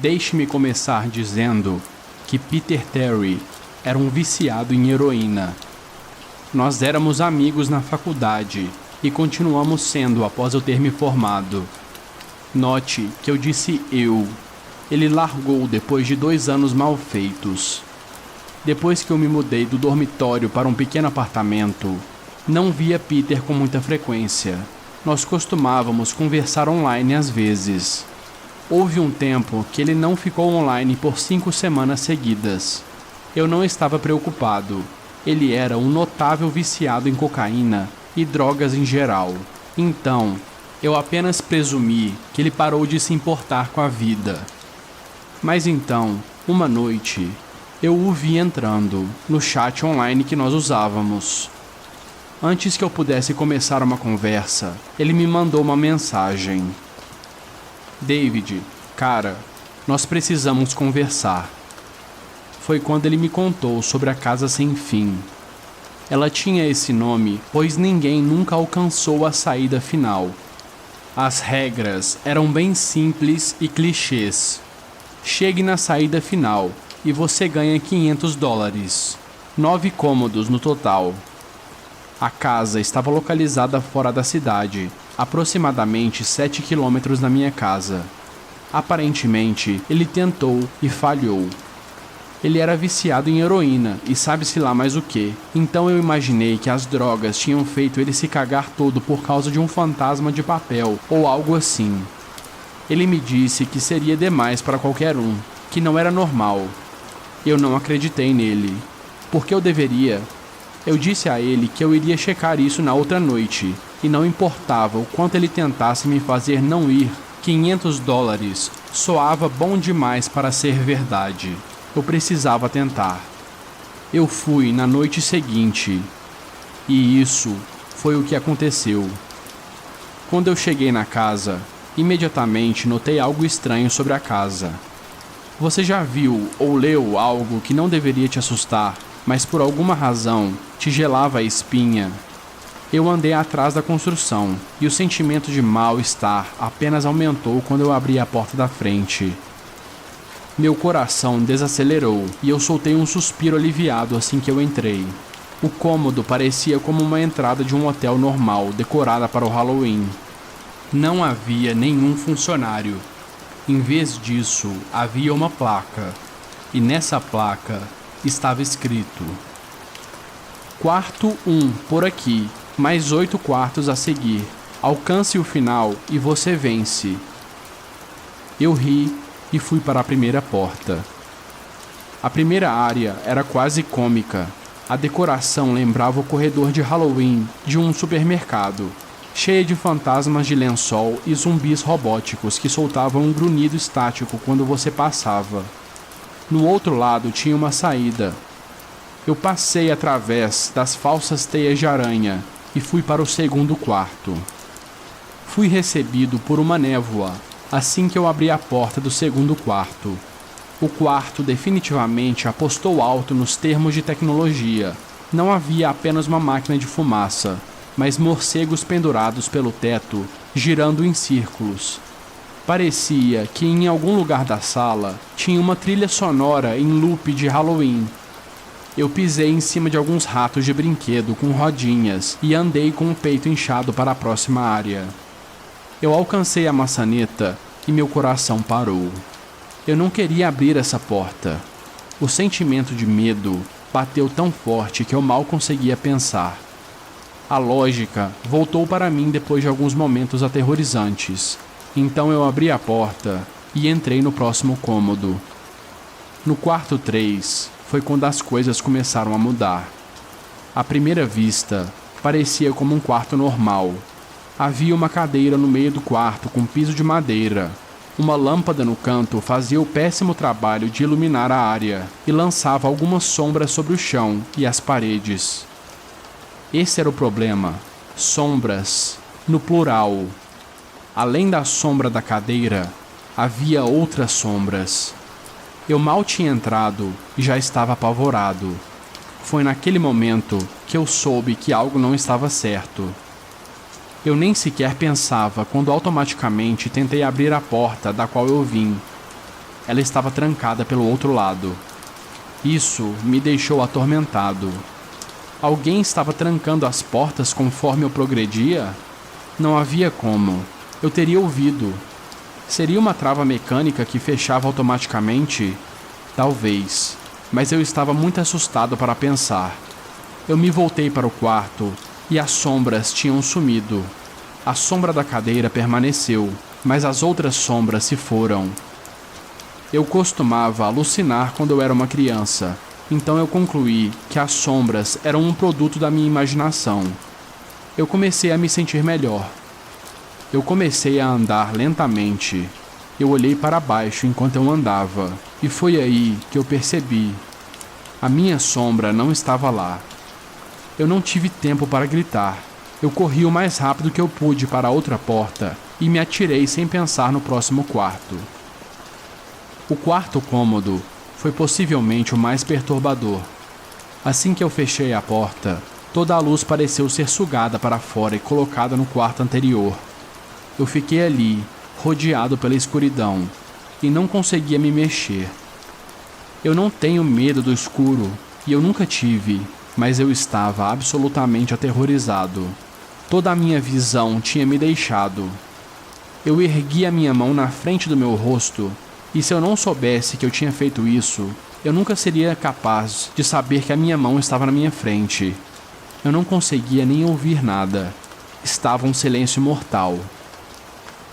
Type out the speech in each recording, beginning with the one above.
Deixe-me começar dizendo que Peter Terry era um viciado em heroína. Nós éramos amigos na faculdade e continuamos sendo após eu ter me formado. Note que eu disse eu. Ele largou depois de 2 anos mal feitos. Depois que eu me mudei do dormitório para um pequeno apartamento, não via Peter com muita frequência. Nós costumávamos conversar online às vezes. Houve um tempo que ele não ficou online por 5 semanas seguidas. Eu não estava preocupado. Ele era um notável viciado em cocaína e drogas em geral. Então, eu apenas presumi que ele parou de se importar com a vida. Mas então, uma noite, eu o vi entrando no chat online que nós usávamos. Antes que eu pudesse começar uma conversa, ele me mandou uma mensagem. David, cara, nós precisamos conversar. Foi quando ele me contou sobre a Casa Sem Fim. Ela tinha esse nome, pois ninguém nunca alcançou a saída final. As regras eram bem simples e clichês. Chegue na saída final e você ganha $500. 9 cômodos no total. A casa estava localizada fora da cidade, aproximadamente 7 quilômetros da minha casa. Aparentemente, ele tentou e falhou. Ele era viciado em heroína e sabe-se lá mais o que. Então eu imaginei que as drogas tinham feito ele se cagar todo por causa de um fantasma de papel ou algo assim. Ele me disse que seria demais para qualquer um, que não era normal. Eu não acreditei nele. Porque eu deveria? Eu disse a ele que eu iria checar isso na outra noite, e não importava o quanto ele tentasse me fazer não ir, $500 soava bom demais para ser verdade. Eu precisava tentar. Eu fui na noite seguinte, e isso foi o que aconteceu. Quando eu cheguei na casa, imediatamente notei algo estranho sobre a casa. Você já viu ou leu algo que não deveria te assustar, mas por alguma razão te gelava a espinha? Eu andei atrás da construção, e o sentimento de mal-estar apenas aumentou quando eu abri a porta da frente. Meu coração desacelerou e eu soltei um suspiro aliviado assim que eu entrei. O cômodo parecia como uma entrada de um hotel normal decorada para o Halloween. Não havia nenhum funcionário. Em vez disso, havia uma placa. E nessa placa estava escrito: Quarto 1 por aqui, mais 8 quartos a seguir. Alcance o final e você vence. Eu ri e fui para a primeira porta. A primeira área era quase cômica. A decoração lembrava o corredor de Halloween de um supermercado, cheia de fantasmas de lençol e zumbis robóticos que soltavam um grunhido estático quando você passava. No outro lado tinha uma saída. Eu passei através das falsas teias de aranha e fui para o segundo quarto. Fui recebido por uma névoa assim que eu abri a porta do segundo quarto. O quarto definitivamente apostou alto nos termos de tecnologia. Não havia apenas uma máquina de fumaça, mas morcegos pendurados pelo teto, girando em círculos. Parecia que em algum lugar da sala tinha uma trilha sonora em loop de Halloween. Eu pisei em cima de alguns ratos de brinquedo com rodinhas e andei com o peito inchado para a próxima área. Eu alcancei a maçaneta e meu coração parou. Eu não queria abrir essa porta. O sentimento de medo bateu tão forte que eu mal conseguia pensar. A lógica voltou para mim depois de alguns momentos aterrorizantes. Então eu abri a porta e entrei no próximo cômodo. No quarto 3 foi quando as coisas começaram a mudar. À primeira vista, parecia como um quarto normal. Havia uma cadeira no meio do quarto com piso de madeira. Uma lâmpada no canto fazia o péssimo trabalho de iluminar a área e lançava algumas sombras sobre o chão e as paredes. Esse era o problema. Sombras, no plural. Além da sombra da cadeira, havia outras sombras. Eu mal tinha entrado e já estava apavorado. Foi naquele momento que eu soube que algo não estava certo. Eu nem sequer pensava quando automaticamente tentei abrir a porta da qual eu vim. ela estava trancada pelo outro lado. Isso me deixou atormentado. Alguém estava trancando as portas conforme eu progredia? Não havia como. Eu teria ouvido. Seria uma trava mecânica que fechava automaticamente? Talvez. Mas eu estava muito assustado para pensar. Eu me voltei para o quarto e as sombras tinham sumido. A sombra da cadeira permaneceu, mas as outras sombras se foram. Eu costumava alucinar quando eu era uma criança, então eu concluí que as sombras eram um produto da minha imaginação. Eu comecei a me sentir melhor. Eu comecei a andar lentamente. Eu olhei para baixo enquanto eu andava, e foi aí que eu percebi. A minha sombra não estava lá. Eu não tive tempo para gritar. Eu corri o mais rápido que eu pude para a outra porta e me atirei sem pensar no próximo quarto. O quarto cômodo foi possivelmente o mais perturbador. Assim que eu fechei a porta, toda a luz pareceu ser sugada para fora e colocada no quarto anterior. Eu fiquei ali, rodeado pela escuridão, e não conseguia me mexer. Eu não tenho medo do escuro, e eu nunca tive, mas eu estava absolutamente aterrorizado. Toda a minha visão tinha me deixado. Eu ergui a minha mão na frente do meu rosto, e se eu não soubesse que eu tinha feito isso, eu nunca seria capaz de saber que a minha mão estava na minha frente. Eu não conseguia nem ouvir nada. Estava um silêncio mortal.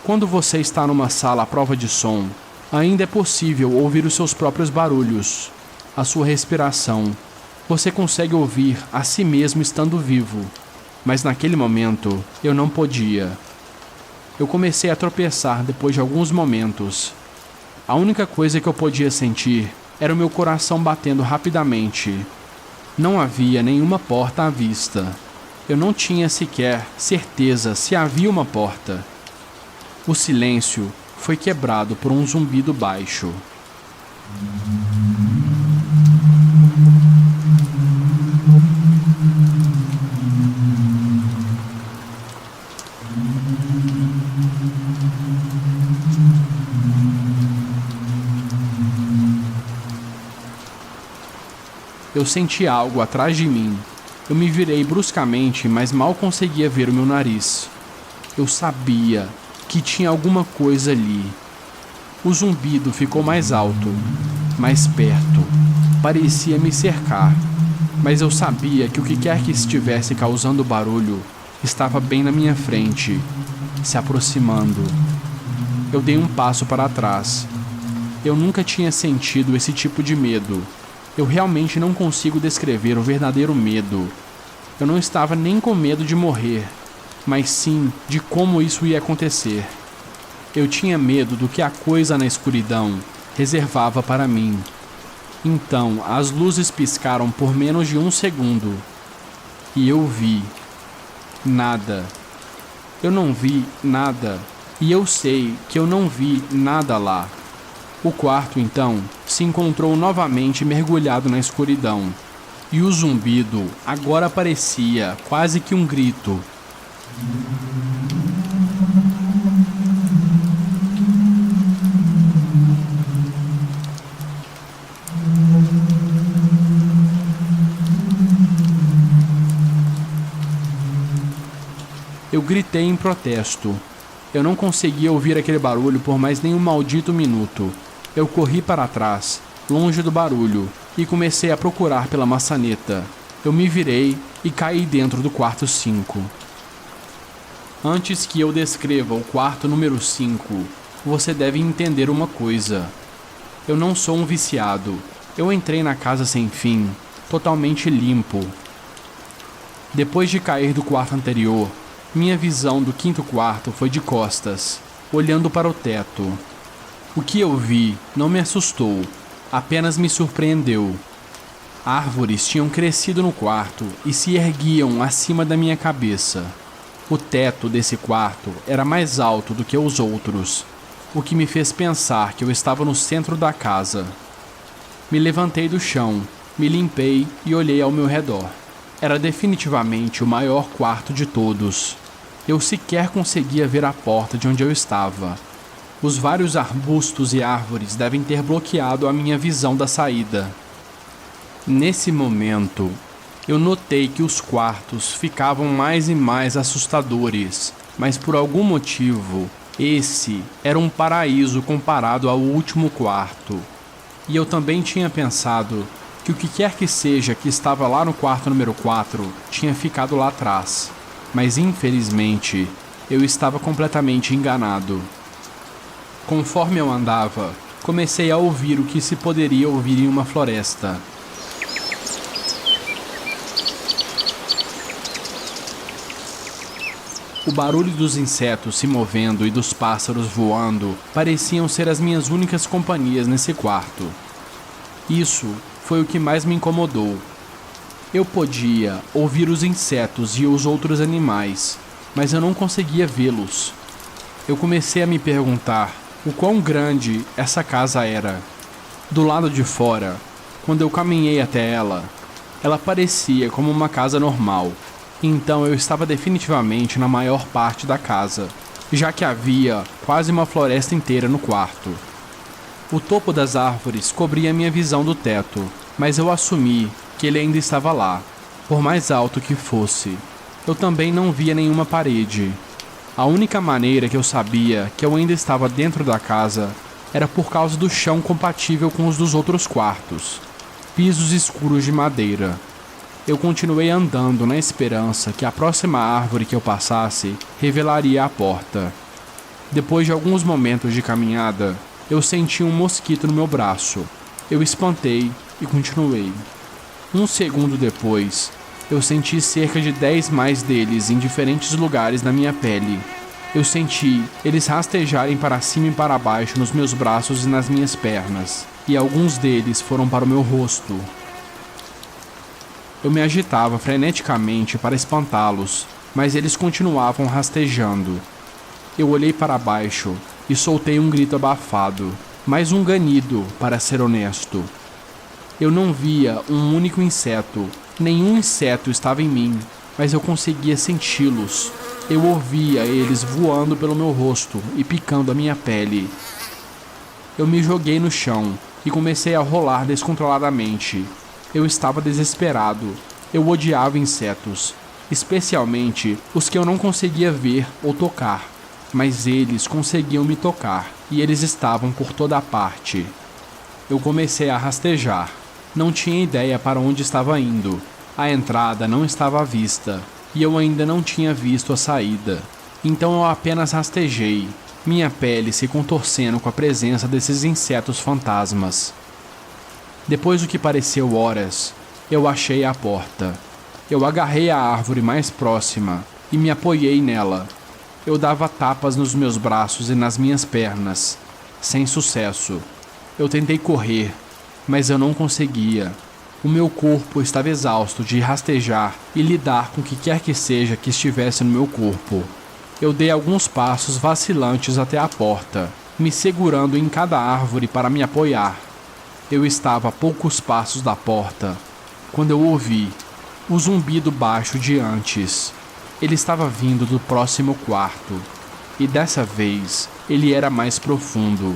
Quando você está numa sala à prova de som, ainda é possível ouvir os seus próprios barulhos, a sua respiração. Você consegue ouvir a si mesmo estando vivo, mas naquele momento eu não podia. Eu comecei a tropeçar depois de alguns momentos. A única coisa que eu podia sentir era o meu coração batendo rapidamente. Não havia nenhuma porta à vista. Eu não tinha sequer certeza se havia uma porta. O silêncio foi quebrado por um zumbido baixo. Eu senti algo atrás de mim. Eu me virei bruscamente, mas mal conseguia ver o meu nariz. Eu sabia que tinha alguma coisa ali. O zumbido ficou mais alto, mais perto. Parecia me cercar, mas eu sabia que o que quer que estivesse causando barulho estava bem na minha frente, se aproximando. Eu dei um passo para trás. Eu nunca tinha sentido esse tipo de medo. Eu realmente não consigo descrever o verdadeiro medo. Eu não estava nem com medo de morrer, mas sim de como isso ia acontecer. Eu tinha medo do que a coisa na escuridão reservava para mim. Então, as luzes piscaram por menos de um segundo. E eu vi. Nada. Eu não vi nada. E eu sei que eu não vi nada lá. O quarto, então, se encontrou novamente mergulhado na escuridão. E o zumbido agora parecia quase que um grito. Eu gritei em protesto. Eu não conseguia ouvir aquele barulho por mais nenhum maldito minuto. Eu corri para trás, longe do barulho, e comecei a procurar pela maçaneta. Eu me virei e caí dentro do quarto 5. Antes que eu descreva o quarto número 5, você deve entender uma coisa. Eu não sou um viciado. Eu entrei na casa sem fim, totalmente limpo. Depois de cair do quarto anterior, minha visão do quinto quarto foi de costas, olhando para o teto. O que eu vi não me assustou, apenas me surpreendeu. Árvores tinham crescido no quarto e se erguiam acima da minha cabeça. O teto desse quarto era mais alto do que os outros, o que me fez pensar que eu estava no centro da casa. Me levantei do chão, me limpei e olhei ao meu redor. Era definitivamente o maior quarto de todos. Eu sequer conseguia ver a porta de onde eu estava. Os vários arbustos e árvores devem ter bloqueado a minha visão da saída. Nesse momento, eu notei que os quartos ficavam mais e mais assustadores, mas por algum motivo, esse era um paraíso comparado ao último quarto. E eu também tinha pensado que o que quer que seja que estava lá no quarto número 4 tinha ficado lá atrás. Mas infelizmente, eu estava completamente enganado. Conforme eu andava, comecei a ouvir o que se poderia ouvir em uma floresta. O barulho dos insetos se movendo e dos pássaros voando pareciam ser as minhas únicas companhias nesse quarto. Isso foi o que mais me incomodou. Eu podia ouvir os insetos e os outros animais, mas eu não conseguia vê-los. Eu comecei a me perguntar o quão grande essa casa era. Do lado de fora, quando eu caminhei até ela, ela parecia como uma casa normal. Então eu estava definitivamente na maior parte da casa, já que havia quase uma floresta inteira no quarto. O topo das árvores cobria minha visão do teto, mas eu assumi que ele ainda estava lá, por mais alto que fosse. Eu também não via nenhuma parede. A única maneira que eu sabia que eu ainda estava dentro da casa era por causa do chão compatível com os dos outros quartos, pisos escuros de madeira. Eu continuei andando na esperança que a próxima árvore que eu passasse revelaria a porta. Depois de alguns momentos de caminhada, eu senti um mosquito no meu braço. Eu espantei e continuei. Um segundo depois, eu senti cerca de 10 mais deles em diferentes lugares na minha pele. Eu senti eles rastejarem para cima e para baixo nos meus braços e nas minhas pernas, e alguns deles foram para o meu rosto. Eu me agitava freneticamente para espantá-los, mas eles continuavam rastejando. Eu olhei para baixo e soltei um grito abafado, mais um ganido, para ser honesto. Eu não via um único inseto, nenhum inseto estava em mim, mas eu conseguia senti-los. Eu ouvia eles voando pelo meu rosto e picando a minha pele. Eu me joguei no chão e comecei a rolar descontroladamente. Eu estava desesperado. Eu odiava insetos, especialmente os que eu não conseguia ver ou tocar, mas eles conseguiam me tocar e eles estavam por toda a parte. Eu comecei a rastejar. Não tinha ideia para onde estava indo. A entrada não estava à vista e eu ainda não tinha visto a saída. Então eu apenas rastejei, minha pele se contorcendo com a presença desses insetos fantasmas. Depois do que pareceu horas, eu achei a porta. Eu agarrei a árvore mais próxima e me apoiei nela. Eu dava tapas nos meus braços e nas minhas pernas, sem sucesso. Eu tentei correr, mas eu não conseguia. O meu corpo estava exausto de rastejar e lidar com o que quer que seja que estivesse no meu corpo. Eu dei alguns passos vacilantes até a porta, me segurando em cada árvore para me apoiar. Eu estava a poucos passos da porta, quando eu ouvi o zumbido baixo de antes. Ele estava vindo do próximo quarto, e dessa vez ele era mais profundo.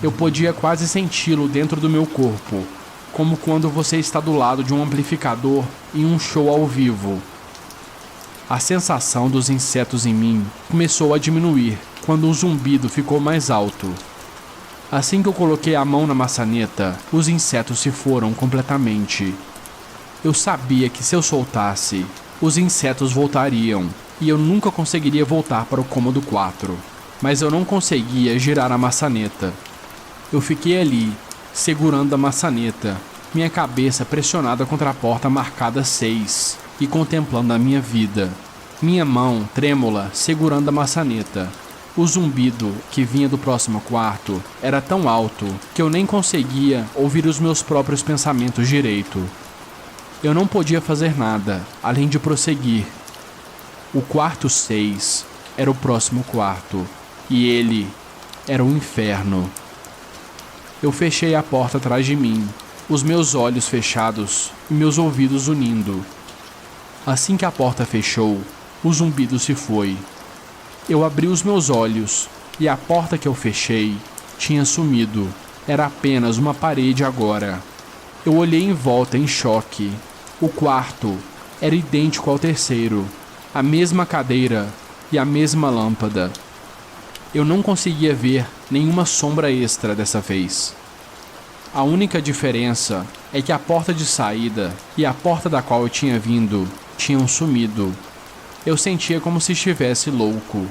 Eu podia quase senti-lo dentro do meu corpo, como quando você está do lado de um amplificador em um show ao vivo. A sensação dos insetos em mim começou a diminuir quando o zumbido ficou mais alto. Assim que eu coloquei a mão na maçaneta, os insetos se foram completamente. Eu sabia que se eu soltasse, os insetos voltariam e eu nunca conseguiria voltar para o cômodo 4, mas eu não conseguia girar a maçaneta. Eu fiquei ali, segurando a maçaneta, minha cabeça pressionada contra a porta marcada 6 e contemplando a minha vida. Minha mão trêmula segurando a maçaneta. O zumbido que vinha do próximo quarto era tão alto que eu nem conseguia ouvir os meus próprios pensamentos direito. Eu não podia fazer nada, além de prosseguir. O quarto 6 era o próximo quarto, e ele era um inferno. Eu fechei a porta atrás de mim, os meus olhos fechados e meus ouvidos unindo. Assim que a porta fechou, o zumbido se foi. Eu abri os meus olhos e a porta que eu fechei tinha sumido. Era apenas uma parede agora. Eu olhei em volta em choque. O quarto era idêntico ao terceiro, a mesma cadeira e a mesma lâmpada. Eu não conseguia ver nenhuma sombra extra dessa vez. A única diferença é que a porta de saída e a porta da qual eu tinha vindo tinham sumido. Eu sentia como se estivesse louco.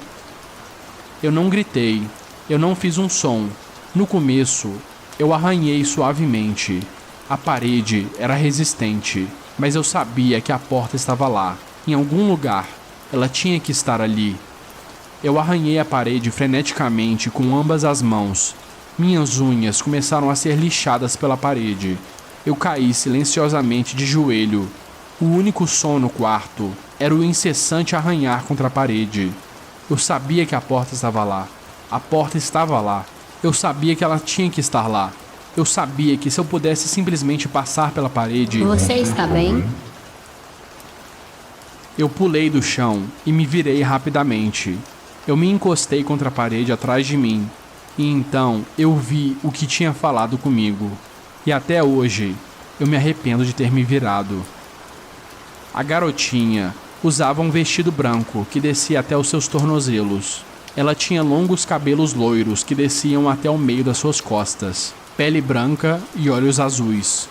Eu não gritei, eu não fiz um som. No começo, eu arranhei suavemente. A parede era resistente, mas eu sabia que a porta estava lá, em algum lugar. Ela tinha que estar ali. Eu arranhei a parede freneticamente com ambas as mãos. Minhas unhas começaram a ser lixadas pela parede. Eu caí silenciosamente de joelho. O único som no quarto era o incessante arranhar contra a parede. Eu sabia que a porta estava lá. A porta estava lá. Eu sabia que ela tinha que estar lá. Eu sabia que se eu pudesse simplesmente passar pela parede... Você está bem? Eu pulei do chão e me virei rapidamente. Eu me encostei contra a parede atrás de mim. E então eu vi o que tinha falado comigo. E até hoje eu me arrependo de ter me virado. A garotinha usava um vestido branco que descia até os seus tornozelos. Ela tinha longos cabelos loiros que desciam até o meio das suas costas, pele branca e olhos azuis.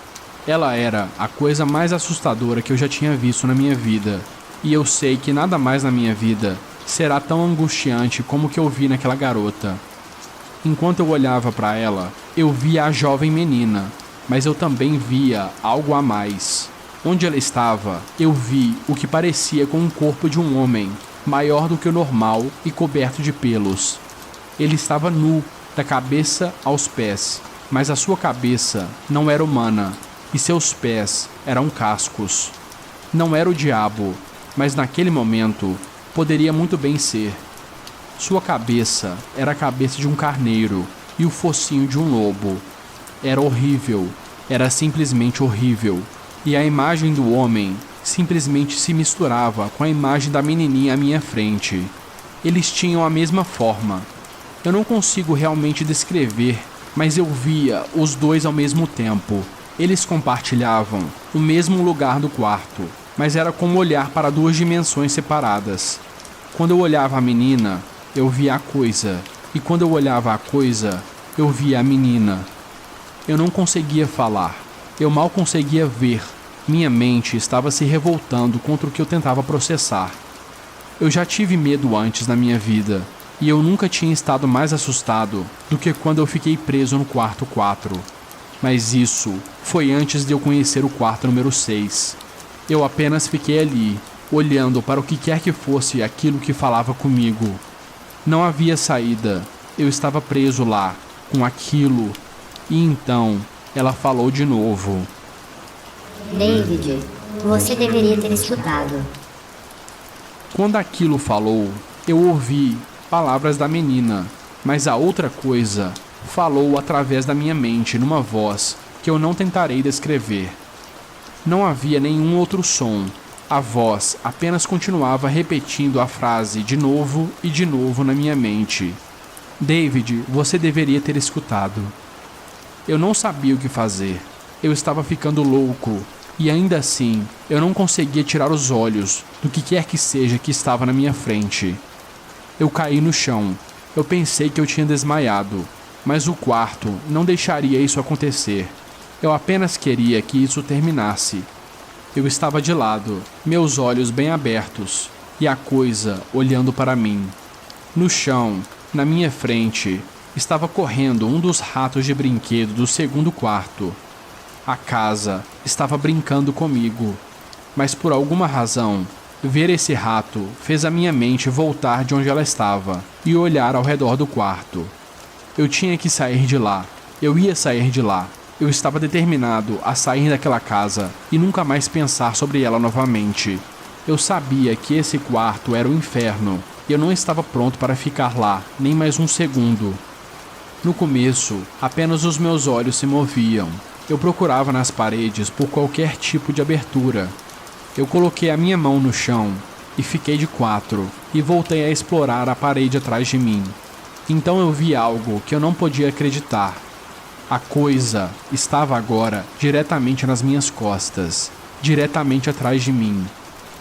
Ela era a coisa mais assustadora que eu já tinha visto na minha vida, e eu sei que nada mais na minha vida será tão angustiante como o que eu vi naquela garota. Enquanto eu olhava para ela, eu via a jovem menina, mas eu também via algo a mais. Onde ela estava, eu vi o que parecia com o corpo de um homem, maior do que o normal e coberto de pelos. Ele estava nu, da cabeça aos pés, mas a sua cabeça não era humana e seus pés eram cascos. Não era o diabo, mas naquele momento poderia muito bem ser. Sua cabeça era a cabeça de um carneiro e o focinho de um lobo. Era horrível, era simplesmente horrível. E a imagem do homem simplesmente se misturava com a imagem da menininha à minha frente. Eles tinham a mesma forma. Eu não consigo realmente descrever, mas eu via os dois ao mesmo tempo. Eles compartilhavam o mesmo lugar do quarto, mas era como olhar para duas dimensões separadas. Quando eu olhava a menina, eu via a coisa, e quando eu olhava a coisa, eu via a menina. Eu não conseguia falar, eu mal conseguia ver. Minha mente estava se revoltando contra o que eu tentava processar. Eu já tive medo antes na minha vida, e eu nunca tinha estado mais assustado do que quando eu fiquei preso no quarto 4. Mas isso foi antes de eu conhecer o quarto número 6. Eu apenas fiquei ali, olhando para o que quer que fosse aquilo que falava comigo. Não havia saída, eu estava preso lá, com aquilo, e então ela falou de novo. David, você deveria ter escutado. Quando aquilo falou, eu ouvi palavras da menina, mas a outra coisa falou através da minha mente numa voz que eu não tentarei descrever. Não havia nenhum outro som. A voz apenas continuava repetindo a frase de novo e de novo na minha mente. David, você deveria ter escutado. Eu não sabia o que fazer. Eu estava ficando louco. E ainda assim, eu não conseguia tirar os olhos do que quer que seja que estava na minha frente. Eu caí no chão. Eu pensei que eu tinha desmaiado, mas o quarto não deixaria isso acontecer. Eu apenas queria que isso terminasse. Eu estava de lado, meus olhos bem abertos, e a coisa olhando para mim. No chão, na minha frente, estava correndo um dos ratos de brinquedo do segundo quarto. A casa estava brincando comigo, mas por alguma razão, ver esse rato fez a minha mente voltar de onde ela estava e olhar ao redor do quarto. Eu tinha que sair de lá. Eu ia sair de lá. Eu estava determinado a sair daquela casa e nunca mais pensar sobre ela novamente. Eu sabia que esse quarto era o inferno e eu não estava pronto para ficar lá nem mais um segundo. No começo, apenas os meus olhos se moviam. Eu procurava nas paredes por qualquer tipo de abertura. Eu coloquei a minha mão no chão e fiquei de quatro e voltei a explorar a parede atrás de mim. Então eu vi algo que eu não podia acreditar. A coisa estava agora diretamente nas minhas costas, diretamente atrás de mim,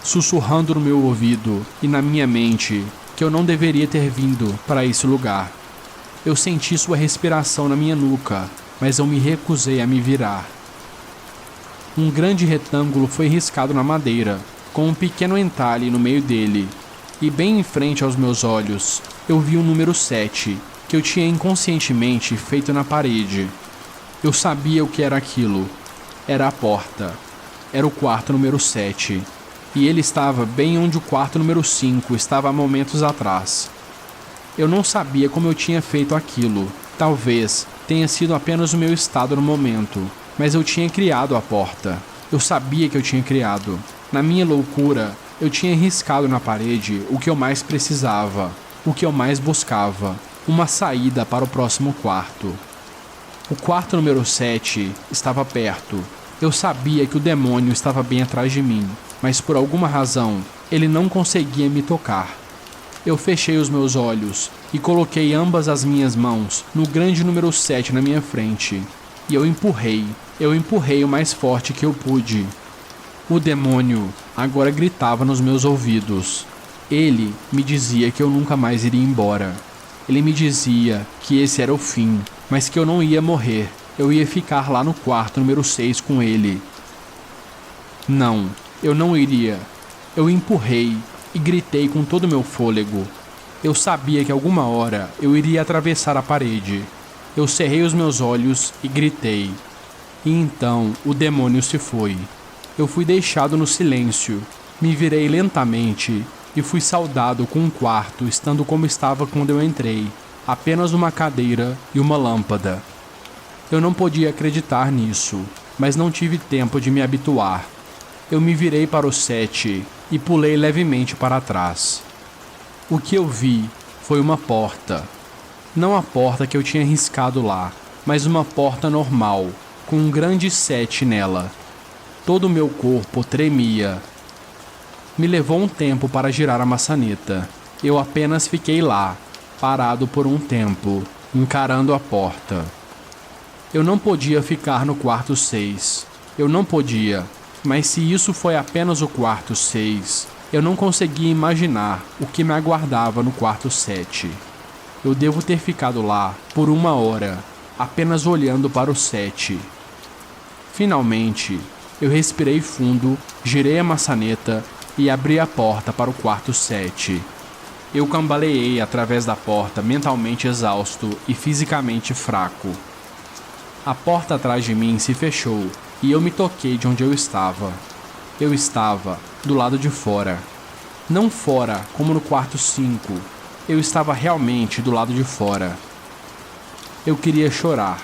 sussurrando no meu ouvido e na minha mente que eu não deveria ter vindo para esse lugar. Eu senti sua respiração na minha nuca, mas eu me recusei a me virar. Um grande retângulo foi riscado na madeira, com um pequeno entalhe no meio dele, e bem em frente aos meus olhos, eu vi o número 7, que eu tinha inconscientemente feito na parede. Eu sabia o que era aquilo. Era a porta. Era o quarto número 7, e ele estava bem onde o quarto número 5 estava há momentos atrás. Eu não sabia como eu tinha feito aquilo. Talvez tenha sido apenas o meu estado no momento, mas eu tinha criado a porta. Eu sabia que eu tinha criado. Na minha loucura, eu tinha riscado na parede o que eu mais precisava, o que eu mais buscava, uma saída para o próximo quarto. O quarto número 7 estava perto. Eu sabia que o demônio estava bem atrás de mim, mas por alguma razão, ele não conseguia me tocar. Eu fechei os meus olhos e coloquei ambas as minhas mãos no grande número 7 na minha frente. E eu empurrei o mais forte que eu pude. O demônio agora gritava nos meus ouvidos. Ele me dizia que eu nunca mais iria embora. Ele me dizia que esse era o fim, mas que eu não ia morrer. Eu ia ficar lá no quarto número 6 com ele. Não, eu não iria. Eu empurrei e gritei com todo o meu fôlego. Eu sabia que alguma hora eu iria atravessar a parede. Eu cerrei os meus olhos e gritei. E então o demônio se foi. Eu fui deixado no silêncio. Me virei lentamente e fui saudado com um quarto estando como estava quando eu entrei. Apenas uma cadeira e uma lâmpada. Eu não podia acreditar nisso, mas não tive tempo de me habituar. Eu me virei para o 7 e pulei levemente para trás. O que eu vi foi uma porta. Não a porta que eu tinha riscado lá, mas uma porta normal, com um grande 7 nela. Todo o meu corpo tremia. Me levou um tempo para girar a maçaneta. Eu apenas fiquei lá, parado por um tempo, encarando a porta. Eu não podia ficar no quarto 6. Eu não podia. Mas se isso foi apenas o quarto 6, eu não conseguia imaginar o que me aguardava no quarto 7. Eu devo ter ficado lá por 1 hora, apenas olhando para o 7. Finalmente, eu respirei fundo, girei a maçaneta e abri a porta para o quarto 7. Eu cambaleei através da porta mentalmente exausto e fisicamente fraco. A porta atrás de mim se fechou e eu me toquei de onde eu estava. Eu estava do lado de fora. Não fora como no quarto 5. Eu estava realmente do lado de fora. Eu queria chorar.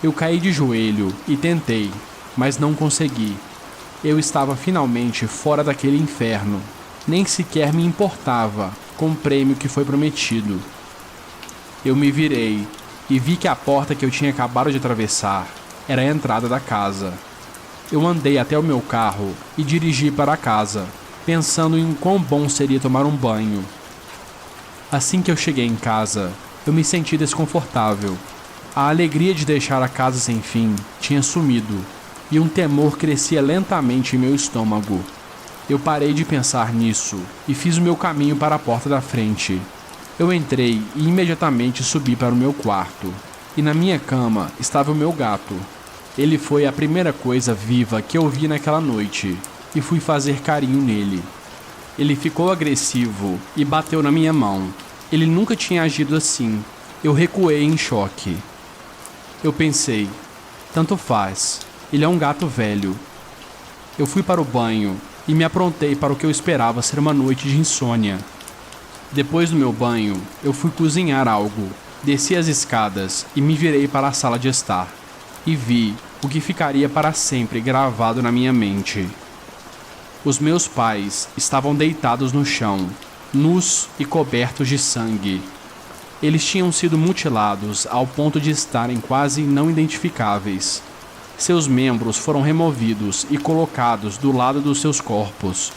Eu caí de joelho e tentei, mas não consegui. Eu estava finalmente fora daquele inferno. Nem sequer me importava com o prêmio que foi prometido. Eu me virei e vi que a porta que eu tinha acabado de atravessar era a entrada da casa. Eu andei até o meu carro e dirigi para a casa, pensando em quão bom seria tomar um banho. Assim que eu cheguei em casa, eu me senti desconfortável. A alegria de deixar a casa sem fim tinha sumido, e um temor crescia lentamente em meu estômago. Eu parei de pensar nisso e fiz o meu caminho para a porta da frente. Eu entrei e imediatamente subi para o meu quarto, e na minha cama estava o meu gato. Ele foi a primeira coisa viva que eu vi naquela noite, e fui fazer carinho nele. Ele ficou agressivo e bateu na minha mão. Ele nunca tinha agido assim. Eu recuei em choque. Eu pensei, tanto faz, ele é um gato velho. Eu fui para o banho e me aprontei para o que eu esperava ser uma noite de insônia. Depois do meu banho, eu fui cozinhar algo, desci as escadas e me virei para a sala de estar. E vi o que ficaria para sempre gravado na minha mente. Os meus pais estavam deitados no chão, nus e cobertos de sangue. Eles tinham sido mutilados ao ponto de estarem quase não identificáveis. Seus membros foram removidos e colocados do lado dos seus corpos,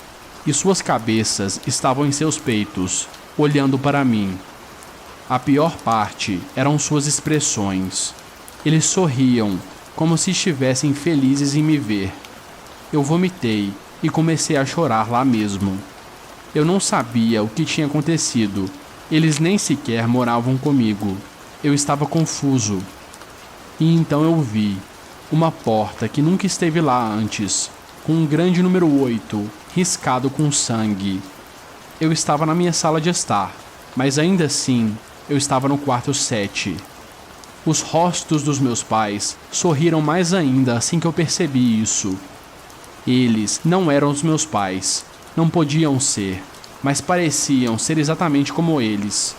e suas cabeças estavam em seus peitos, olhando para mim. A pior parte eram suas expressões. Eles sorriam, como se estivessem felizes em me ver. Eu vomitei e comecei a chorar lá mesmo. Eu não sabia o que tinha acontecido. Eles nem sequer moravam comigo. Eu estava confuso. E então eu vi uma porta que nunca esteve lá antes, com um grande número 8, riscado com sangue. Eu estava na minha sala de estar, mas ainda assim, eu estava no quarto 7. Os rostos dos meus pais sorriram mais ainda assim que eu percebi isso. Eles não eram os meus pais, não podiam ser, mas pareciam ser exatamente como eles.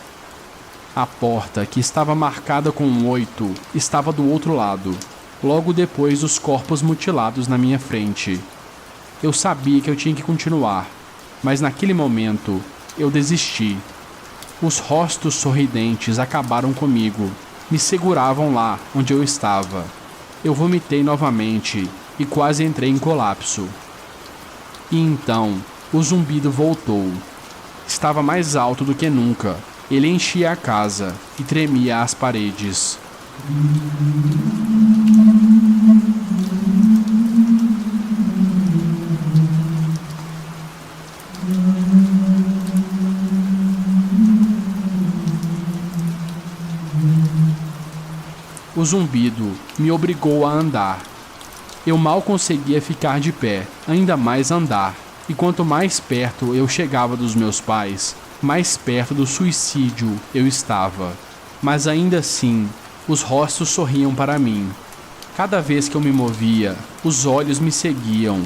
A porta, que estava marcada com um 8, estava do outro lado, logo depois dos corpos mutilados na minha frente. Eu sabia que eu tinha que continuar, mas naquele momento eu desisti. Os rostos sorridentes acabaram comigo, me seguravam lá onde eu estava. Eu vomitei novamente e quase entrei em colapso. E então o zumbido voltou. Estava mais alto do que nunca. Ele enchia a casa e tremia as paredes. O zumbido me obrigou a andar. Eu mal conseguia ficar de pé, ainda mais andar. E quanto mais perto eu chegava dos meus pais, mais perto do suicídio eu estava. Mas ainda assim, os rostos sorriam para mim. Cada vez que eu me movia, os olhos me seguiam.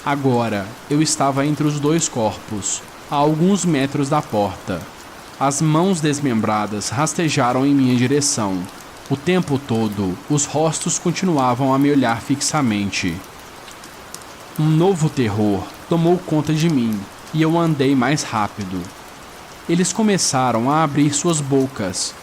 Agora, eu estava entre os dois corpos, a alguns metros da porta. As mãos desmembradas rastejaram em minha direção. O tempo todo, os rostos continuavam a me olhar fixamente. Um novo terror tomou conta de mim e eu andei mais rápido. Eles começaram a abrir suas bocas.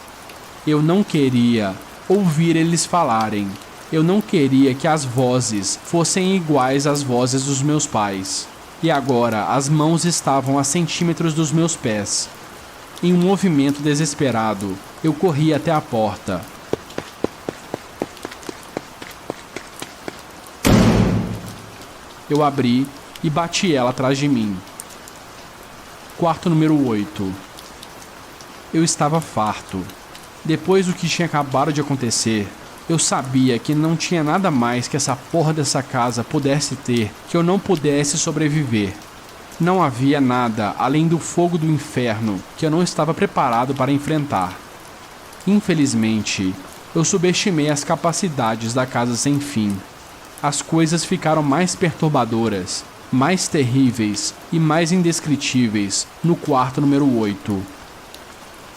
Eu não queria ouvir eles falarem. Eu não queria que as vozes fossem iguais às vozes dos meus pais. E agora as mãos estavam a centímetros dos meus pés. Em um movimento desesperado, eu corri até a porta. Eu abri e bati ela atrás de mim. Quarto número 8. Eu estava farto. Depois do que tinha acabado de acontecer, eu sabia que não tinha nada mais que essa porra dessa casa pudesse ter que eu não pudesse sobreviver. Não havia nada além do fogo do inferno que eu não estava preparado para enfrentar. Infelizmente, eu subestimei as capacidades da casa sem fim. As coisas ficaram mais perturbadoras, mais terríveis e mais indescritíveis no quarto número 8.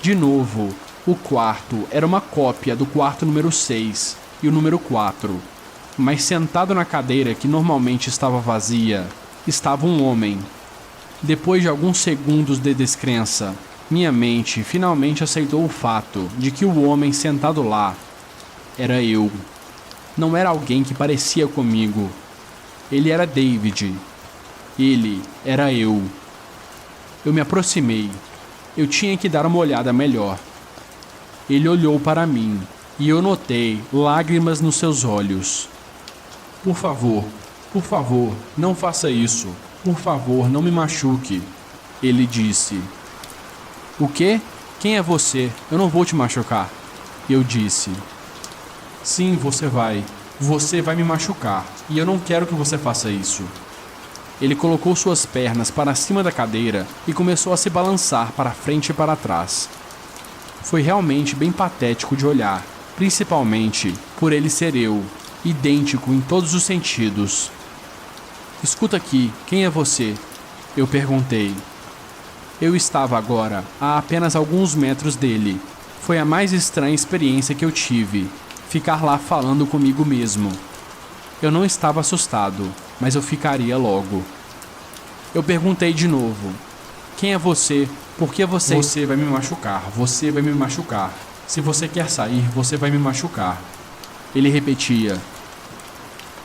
De novo, o quarto era uma cópia do quarto número 6 e o número 4. Mas sentado na cadeira que normalmente estava vazia, estava um homem. Depois de alguns segundos de descrença, minha mente finalmente aceitou o fato de que o homem sentado lá era eu. Não era alguém que parecia comigo. Ele era David. Ele era eu. Eu me aproximei. Eu tinha que dar uma olhada melhor. Ele olhou para mim e eu notei lágrimas nos seus olhos. Por favor, não faça isso. Por favor, não me machuque. Ele disse. O quê? Quem é você? Eu não vou te machucar. Eu disse. Sim, você vai. Você vai me machucar. E eu não quero que você faça isso. Ele colocou suas pernas para cima da cadeira e começou a se balançar para frente e para trás. Foi realmente bem patético de olhar, principalmente por ele ser eu, idêntico em todos os sentidos. Escuta aqui, quem é você? Eu perguntei. Eu estava agora a apenas alguns metros dele. Foi a mais estranha experiência que eu tive. Ficar lá falando comigo mesmo. Eu não estava assustado, mas eu ficaria logo. Eu perguntei de novo. Quem é você? Por que você... Você vai me machucar, você vai me machucar. Se você quer sair, você vai me machucar. Ele repetia.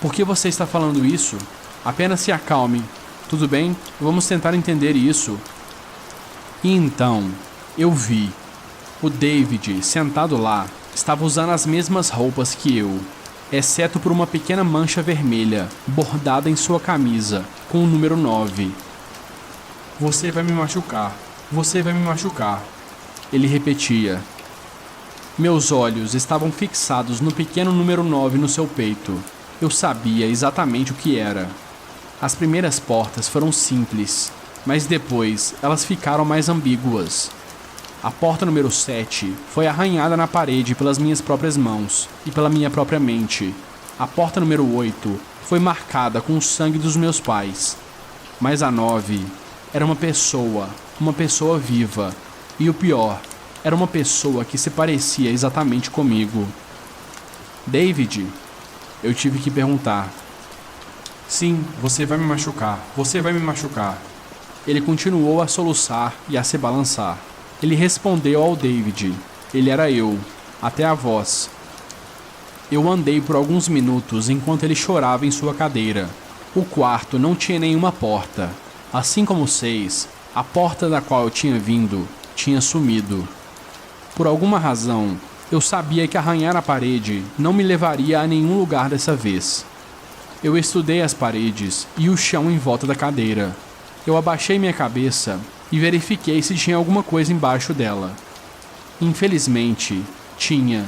Por que você está falando isso? Apenas se acalme. Tudo bem? Vamos tentar entender isso. E então, eu vi. O David, sentado lá, estava usando as mesmas roupas que eu, exceto por uma pequena mancha vermelha, bordada em sua camisa, com o número 9. Você vai me machucar. Você vai me machucar. Ele repetia. Meus olhos estavam fixados no pequeno número 9 no seu peito. Eu sabia exatamente o que era. As primeiras portas foram simples, mas depois elas ficaram mais ambíguas. A porta número 7 foi arranhada na parede pelas minhas próprias mãos e pela minha própria mente. A porta número 8 foi marcada com o sangue dos meus pais. Mas a 9 era uma pessoa viva. E o pior, era uma pessoa que se parecia exatamente comigo. David, eu tive que perguntar. Sim, você vai me machucar, você vai me machucar. Ele continuou a soluçar e a se balançar. Ele respondeu ao David. Ele era eu, até a voz. Eu andei por alguns minutos enquanto ele chorava em sua cadeira. O quarto não tinha nenhuma porta. Assim como 6, a porta da qual eu tinha vindo tinha sumido. Por alguma razão, eu sabia que arranhar a parede não me levaria a nenhum lugar dessa vez. Eu estudei as paredes e o chão em volta da cadeira. Eu abaixei minha cabeça e verifiquei se tinha alguma coisa embaixo dela. Infelizmente, tinha.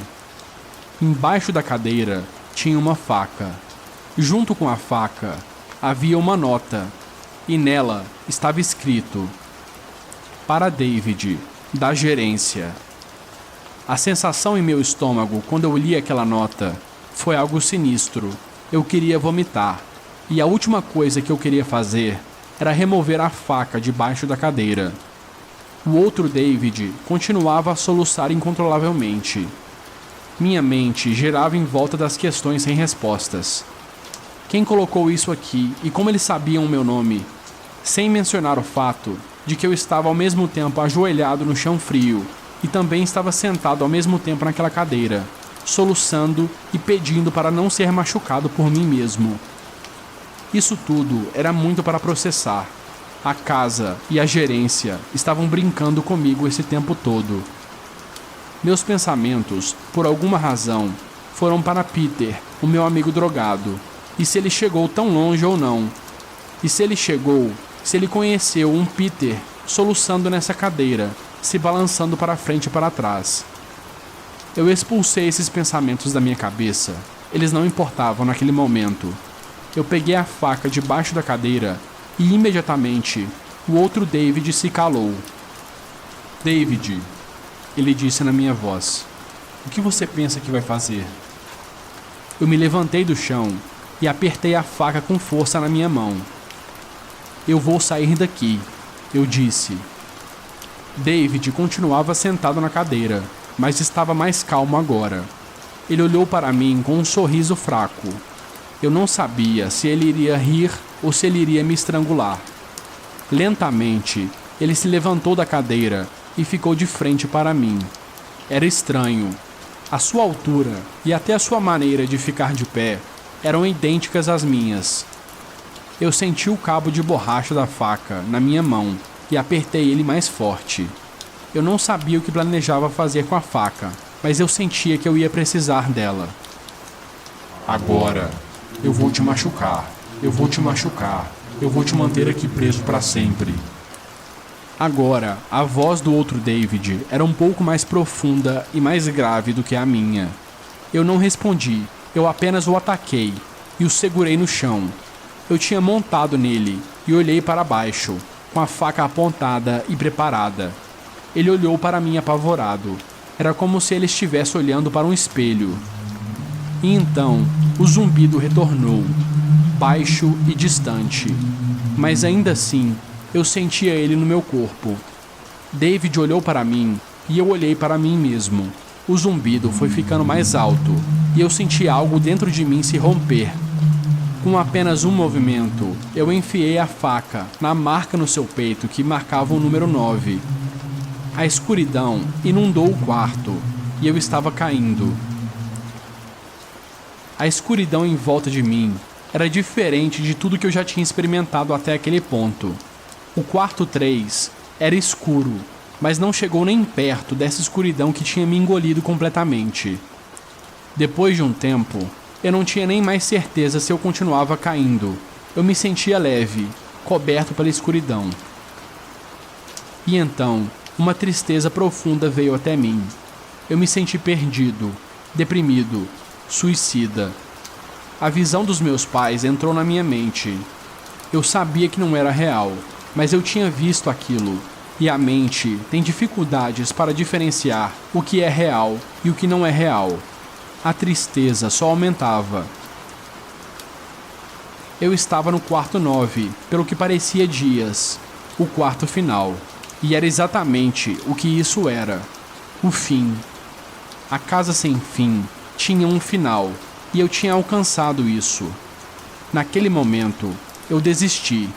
Embaixo da cadeira tinha uma faca. Junto com a faca, havia uma nota, e nela estava escrito: para David, da gerência. A sensação em meu estômago quando eu li aquela nota foi algo sinistro. Eu queria vomitar, e a última coisa que eu queria fazer era remover a faca debaixo da cadeira. O outro David continuava a soluçar incontrolavelmente. Minha mente girava em volta das questões sem respostas. Quem colocou isso aqui e como eles sabiam o meu nome? Sem mencionar o fato de que eu estava ao mesmo tempo ajoelhado no chão frio e também estava sentado ao mesmo tempo naquela cadeira, soluçando e pedindo para não ser machucado por mim mesmo. Isso tudo era muito para processar. A casa e a gerência estavam brincando comigo esse tempo todo. Meus pensamentos, por alguma razão, foram para Peter, o meu amigo drogado, e se ele chegou tão longe ou não. E se ele chegou, se ele conheceu um Peter soluçando nessa cadeira, se balançando para frente e para trás. Eu expulsei esses pensamentos da minha cabeça. Eles não importavam naquele momento. Eu peguei a faca debaixo da cadeira e imediatamente o outro David se calou. David, ele disse na minha voz, o que você pensa que vai fazer? Eu me levantei do chão e apertei a faca com força na minha mão. Eu vou sair daqui, eu disse. David continuava sentado na cadeira, mas estava mais calmo agora. Ele olhou para mim com um sorriso fraco. Eu não sabia se ele iria rir ou se ele iria me estrangular. Lentamente, ele se levantou da cadeira e ficou de frente para mim. Era estranho. A sua altura e até a sua maneira de ficar de pé eram idênticas às minhas. Eu senti o cabo de borracha da faca na minha mão e apertei ele mais forte. Eu não sabia o que planejava fazer com a faca, mas eu sentia que eu ia precisar dela. Agora, eu vou te machucar, eu vou te machucar, eu vou te manter aqui preso para sempre. Agora, a voz do outro David era um pouco mais profunda e mais grave do que a minha. Eu não respondi, eu apenas o ataquei e o segurei no chão. Eu tinha montado nele e olhei para baixo, com a faca apontada e preparada. Ele olhou para mim apavorado. Era como se ele estivesse olhando para um espelho. E então, o zumbido retornou, baixo e distante. Mas ainda assim, eu sentia ele no meu corpo. David olhou para mim e eu olhei para mim mesmo. O zumbido foi ficando mais alto e eu senti algo dentro de mim se romper. Com apenas um movimento, eu enfiei a faca na marca no seu peito que marcava o número 9. A escuridão inundou o quarto e eu estava caindo. A escuridão em volta de mim era diferente de tudo que eu já tinha experimentado até aquele ponto. O quarto 3 era escuro, mas não chegou nem perto dessa escuridão que tinha me engolido completamente. Depois de um tempo, eu não tinha nem mais certeza se eu continuava caindo. Eu me sentia leve, coberto pela escuridão. E então, uma tristeza profunda veio até mim. Eu me senti perdido, deprimido, suicida. A visão dos meus pais entrou na minha mente. Eu sabia que não era real, mas eu tinha visto aquilo. E a mente tem dificuldades para diferenciar o que é real e o que não é real. A tristeza só aumentava. Eu estava no quarto 9, pelo que parecia dias, o quarto final. E era exatamente o que isso era. O fim. A casa sem fim tinha um final, e eu tinha alcançado isso. Naquele momento, eu desisti.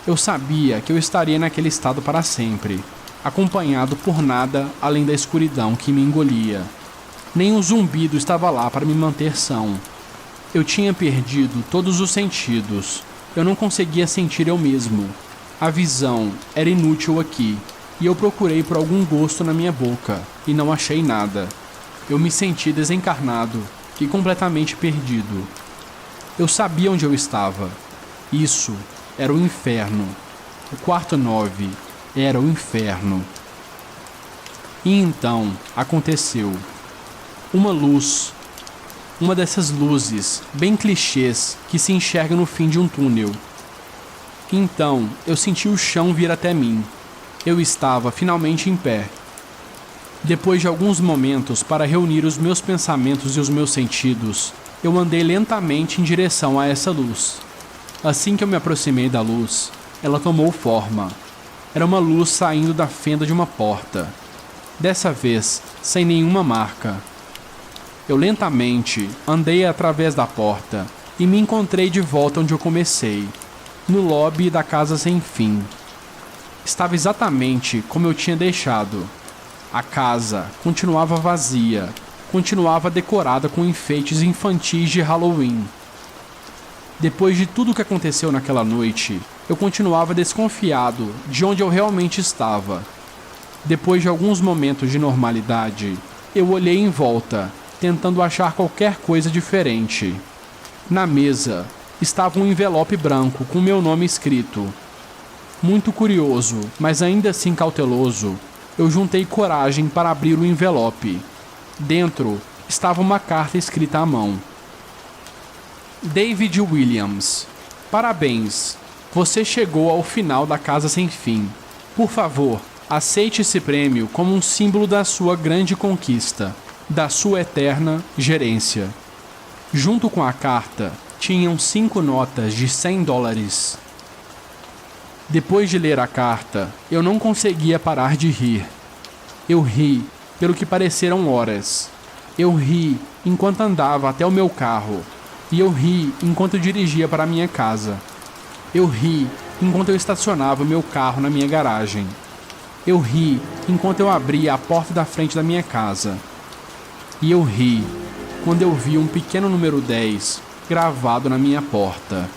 Eu sabia que eu estaria naquele estado para sempre, acompanhado por nada além da escuridão que me engolia. Nem o zumbido estava lá para me manter são. Eu tinha perdido todos os sentidos. Eu não conseguia sentir eu mesmo. A visão era inútil aqui, e eu procurei por algum gosto na minha boca, e não achei nada. Eu me senti desencarnado e completamente perdido. Eu sabia onde eu estava. Isso era o inferno. O quarto 9 era o inferno. E então aconteceu. Uma luz. Uma dessas luzes, bem clichês, que se enxerga no fim de um túnel. Então eu senti o chão vir até mim. Eu estava finalmente em pé. Depois de alguns momentos para reunir os meus pensamentos e os meus sentidos, eu andei lentamente em direção a essa luz. Assim que eu me aproximei da luz, ela tomou forma. Era uma luz saindo da fenda de uma porta. Dessa vez, sem nenhuma marca. Eu lentamente andei através da porta e me encontrei de volta onde eu comecei, no lobby da casa sem fim. Estava exatamente como eu tinha deixado. A casa continuava vazia, continuava decorada com enfeites infantis de Halloween. Depois de tudo o que aconteceu naquela noite, eu continuava desconfiado de onde eu realmente estava. Depois de alguns momentos de normalidade, eu olhei em volta, tentando achar qualquer coisa diferente. Na mesa estava um envelope branco com meu nome escrito. Muito curioso, mas ainda assim cauteloso, eu juntei coragem para abrir o envelope. Dentro estava uma carta escrita à mão. David Williams, parabéns, você chegou ao final da Casa Sem Fim. Por favor, aceite esse prêmio como um símbolo da sua grande conquista, da sua eterna gerência. Junto com a carta, tinham 5 notas de $100. Depois de ler a carta, eu não conseguia parar de rir. Eu ri pelo que pareceram horas. Eu ri enquanto andava até o meu carro. E eu ri enquanto dirigia para a minha casa. Eu ri enquanto eu estacionava o meu carro na minha garagem. Eu ri enquanto eu abria a porta da frente da minha casa. E eu ri quando eu vi um pequeno número 10 gravado na minha porta.